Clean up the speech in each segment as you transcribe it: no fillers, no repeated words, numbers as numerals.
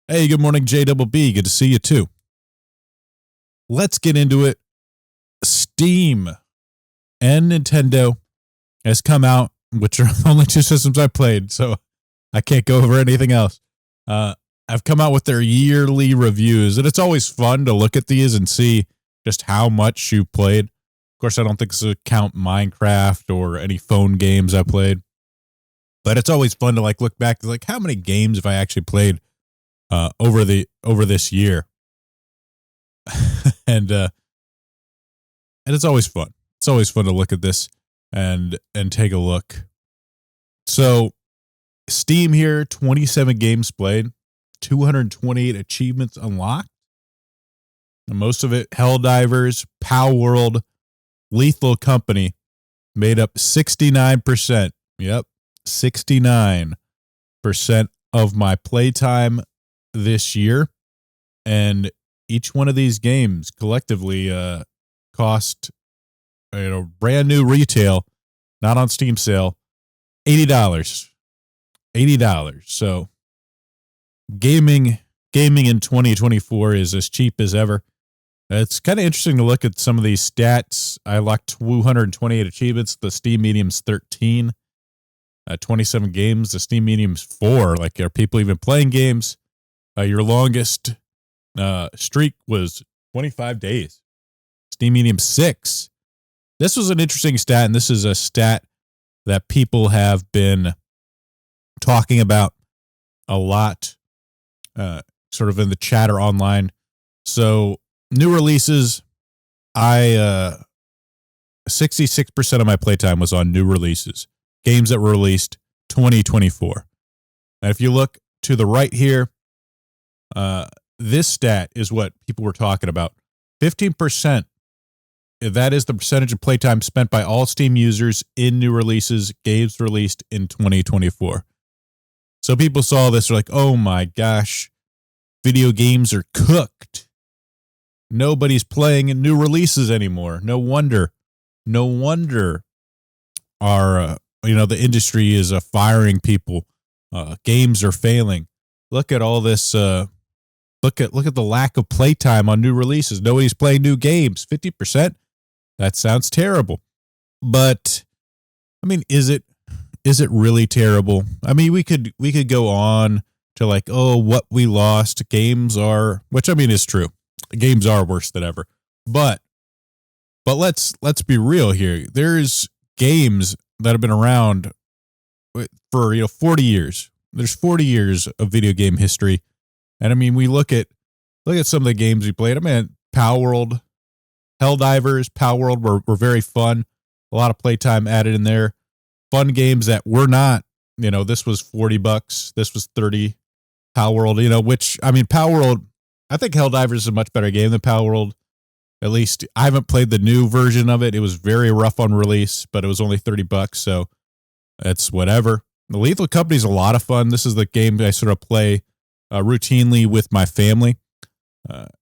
Hey, good morning, J Double B. Good to see you too. Let's get into it. Steam and Nintendo has come out, which are the only two systems I played, so I can't go over anything else. I've come out with their yearly reviews, and it's always fun to look at these and see just how much you played. Of course, I don't think this would count Minecraft or any phone games I played, but it's always fun to look back to how many games have I actually played over this year. and it's always fun. It's always fun to look at this and take a look. So Steam here, 27 games played, 228 achievements unlocked. And most of it Helldivers, Palworld, Lethal Company made up 69%. Yep, 69% of my playtime this year. And each one of these games collectively cost, brand new retail, not on Steam sale, $80. $80. So gaming in 2024 is as cheap as ever. It's kind of interesting to look at some of these stats. I locked 228 achievements. The Steam Medium's 13. 27 games. The Steam Medium's 4. Are people even playing games? Your longest streak was 25 days. Steam Medium 6. This was an interesting stat, and this is a stat that people have been talking about a lot, sort of in the chatter online. So new releases, 66% of my playtime was on new releases, games that were released 2024. And if you look to the right here, this stat is what people were talking about. 15%, that is the percentage of playtime spent by all Steam users in new releases, games released in 2024. So people saw this, they're like, oh my gosh, video games are cooked. Nobody's playing in new releases anymore. No wonder our, the industry is firing people. Games are failing. Look at all this, Look at the lack of playtime on new releases. Nobody's playing new games. 50%. That sounds terrible. But I mean, is it really terrible? I mean, we could go on to what we lost. Games are, which I mean is true. Games are worse than ever. But let's be real here. There's games that have been around for 40 years. There's 40 years of video game history. And I mean, we look at some of the games we played. I mean, Palworld, Helldivers, Palworld were very fun. A lot of playtime added in there. Fun games that were not, this was $40. This was $30. Palworld, which, I mean, Palworld, I think Helldivers is a much better game than Palworld. At least I haven't played the new version of it. It was very rough on release, but it was only $30. So it's whatever. The Lethal Company is a lot of fun. This is the game I sort of play routinely with my family.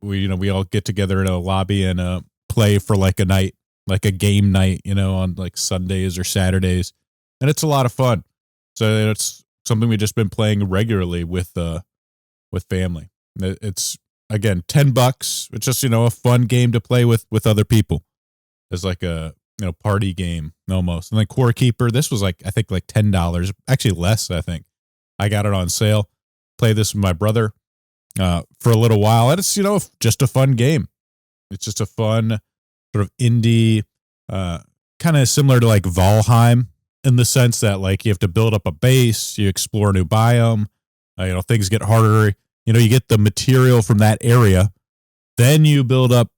We all get together in a lobby and play for a night, a game night, on Sundays or Saturdays, and it's a lot of fun. So it's something we've just been playing regularly with family. It's again $10. It's just a fun game to play with other people. It's like a party game almost. And then Core Keeper, this was I think $10, actually less. I think I got it on sale. Play this with my brother for a little while, and it's just a fun game. It's just a fun sort of indie, kind of similar to Valheim in the sense that you have to build up a base, you explore a new biome, things get harder. You get the material from that area, then you build up,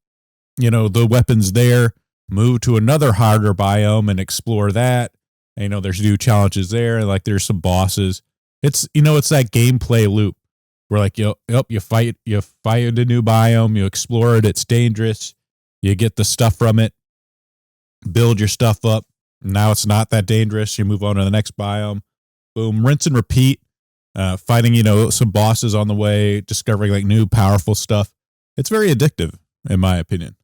the weapons there, move to another harder biome and explore that. And, there's new challenges there, there's some bosses. It's it's that gameplay loop where you fight a new biome, you explore it, it's dangerous, you get the stuff from it, build your stuff up. Now it's not that dangerous. You move on to the next biome, boom, rinse and repeat. Fighting some bosses on the way, discovering new powerful stuff. It's very addictive in my opinion.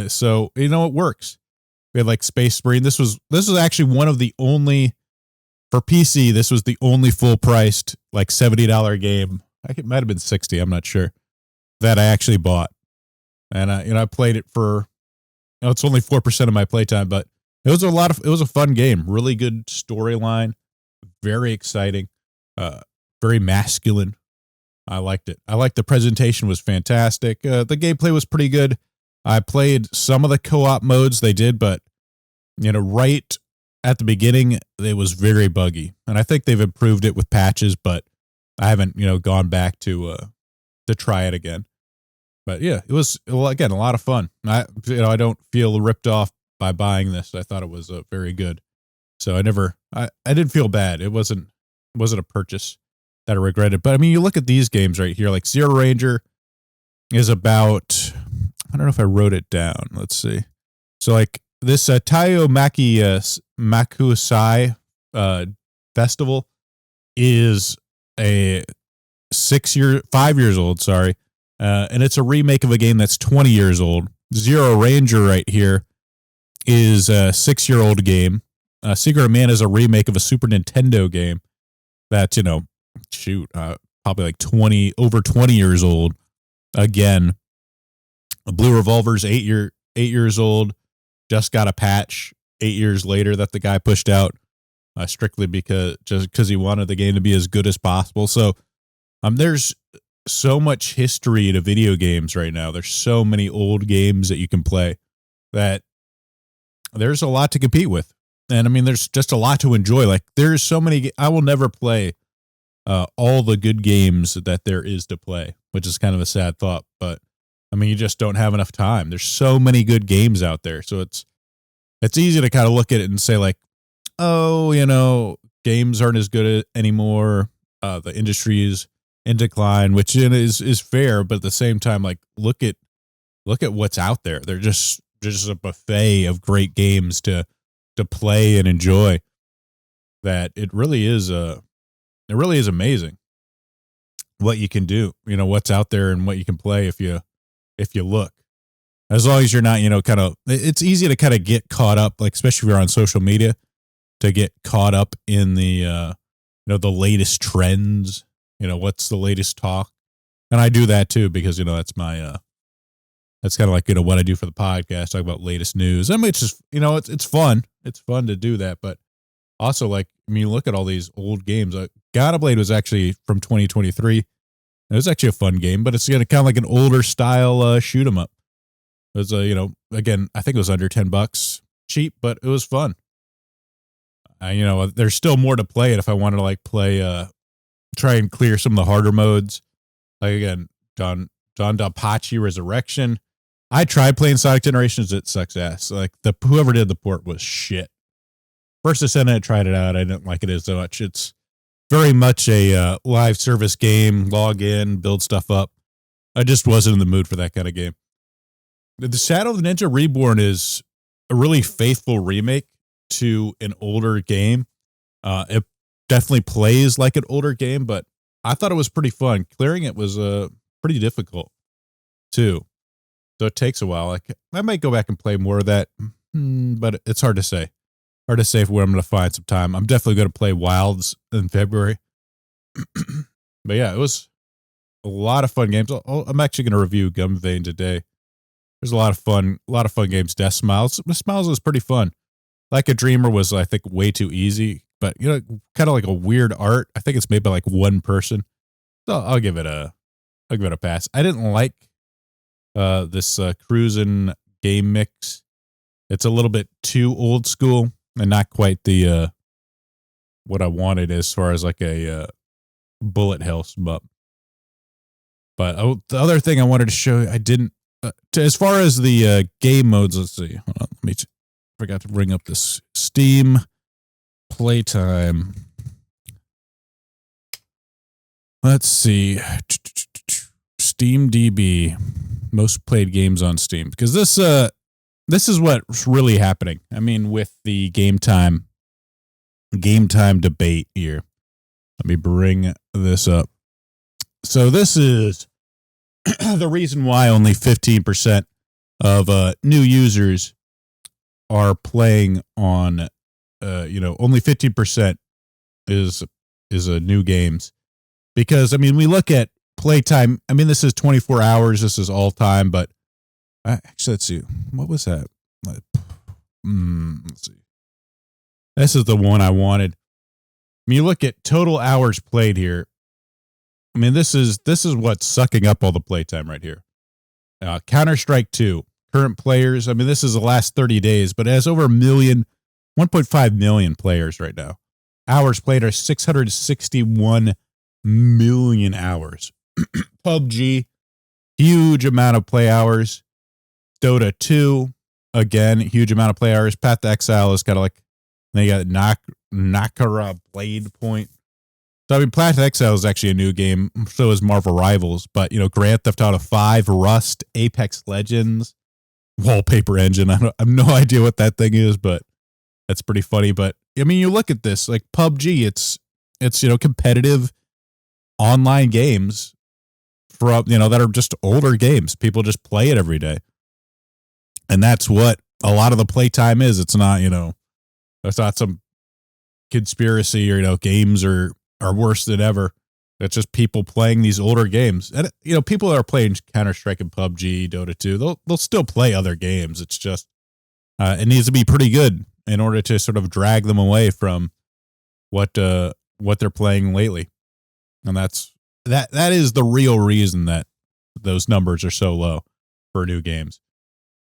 So it works. We had Space Marine. This was actually one of the only. For PC, this was the only full-priced $70 game it might have been 60. I'm not sure, that I actually bought. And I played it for, it's only 4% of my playtime, but it was a fun game. Really good storyline, very exciting, very masculine. I liked it. I liked the presentation was fantastic. The gameplay was pretty good. I played some of the co-op modes they did, but right at the beginning, it was very buggy. And I think they've improved it with patches, but I haven't, gone back to try it again. But yeah, it was, well, again, a lot of fun. I don't feel ripped off by buying this. I thought it was very good. So I didn't feel bad. It wasn't a purchase that I regretted. But I mean, you look at these games right here, like Zero Ranger is about, I don't know if I wrote it down. Let's see. So like this Taiyo Makusai festival is a 5 years old, sorry. And it's a remake of a game that's 20 years old. Zero Ranger right here is a 6-year-old game. Secret of Mana is a remake of a Super Nintendo game that's, probably like over 20 years old. Again, Blue Revolver's 8 years old. Just got a patch 8 years later that the guy pushed out, strictly because he wanted the game to be as good as possible. So, there's so much history to video games right now. There's so many old games that you can play that there's a lot to compete with. And I mean, there's just a lot to enjoy. Like there's so many, I will never play all the good games that there is to play, which is kind of a sad thought, but I mean, you just don't have enough time. There's so many good games out there. So it's easy to kind of look at it and say like, oh, games aren't as good anymore. The industry is in decline, which is fair, but at the same time, like look at what's out there. They're just a buffet of great games to play and enjoy. That it really is amazing what you can do. What's out there and what you can play if you look. As long as you're not, it's easy to kind of get caught up, like especially if you're on social media, to get caught up in the the latest trends. What's the latest talk? And I do that too, because, that's my, that's kind of like, what I do for the podcast, talk about latest news. I mean, it's just, it's fun. It's fun to do that. But also like, I mean, look at all these old games. Gonablade was actually from 2023. It was actually a fun game, but it's kind of like an older style shoot 'em up. It was, again, I think it was under $10, cheap, but it was fun. There's still more to play it if I wanted to like play, try and clear some of the harder modes. Like again, Donpachi Resurrection. I tried playing Sonic Generations. It sucks ass. Like whoever did the port was shit. First Ascendant, I tried it out. I didn't like it as much. It's very much a live service game. Log in, build stuff up. I just wasn't in the mood for that kind of game. The Shadow of the Ninja Reborn is a really faithful remake to an older game. It definitely plays like an older game, but I thought it was pretty fun. Clearing it was pretty difficult too. So it takes a while. Like I might go back and play more of that, but it's hard to say. Hard to say where I'm going to find some time. I'm definitely going to play Wilds in February. But yeah, it was a lot of fun games. I'm actually going to review Gunvein today. There's a lot of fun games. Death Smiles. Smiles was pretty fun. Like a Dreamer was, I think, way too easy, but kind of like a weird art. I think it's made by like one person. So I'll give it a pass. I didn't like this Cruisin' game mix. It's a little bit too old school and not quite the what I wanted as far as like a bullet hell shmup. But the other thing I wanted to show you, I didn't as far as the game modes. Let's see. Hold on, let me. Forgot to bring up this Steam playtime. Let's see. Steam DB, most played games on Steam, because this is what's really happening. I mean, with the game time debate here. Let me bring this up. So this is the reason why only 15% of new users are playing on, only 15% is new games. Because, I mean, we look at playtime. I mean, this is 24 hours. This is all time, but actually, let's see. What was that? Let's see. This is the one I wanted. When you look at total hours played here, I mean, this is what's sucking up all the playtime right here. Counter-Strike 2, current players. I mean, this is the last 30 days, but it has over 1.5 million players right now. Hours played are 661 million hours. PUBG, huge amount of play hours. Dota 2, again, huge amount of play hours. Path to Exile is kind of like, they got Nakara Blade Point. So, I mean, Path to Exile is actually a new game. So is Marvel Rivals. But, you know, Grand Theft Auto 5, Rust, Apex Legends, Wallpaper Engine. I have no idea what that thing is, but that's pretty funny. But, I mean, you look at this, like PUBG, it's you know, competitive online games from, you know, that are just older games. People just play it every day. And that's what a lot of the playtime is. It's not, you know, it's not some conspiracy or, you know, games are worse than ever. It's just people playing these older games. And, you know, people that are playing Counter-Strike and PUBG, Dota 2, they'll still play other games. It's just, it needs to be pretty good in order to sort of drag them away from what they're playing lately. And that is the real reason that those numbers are so low for new games.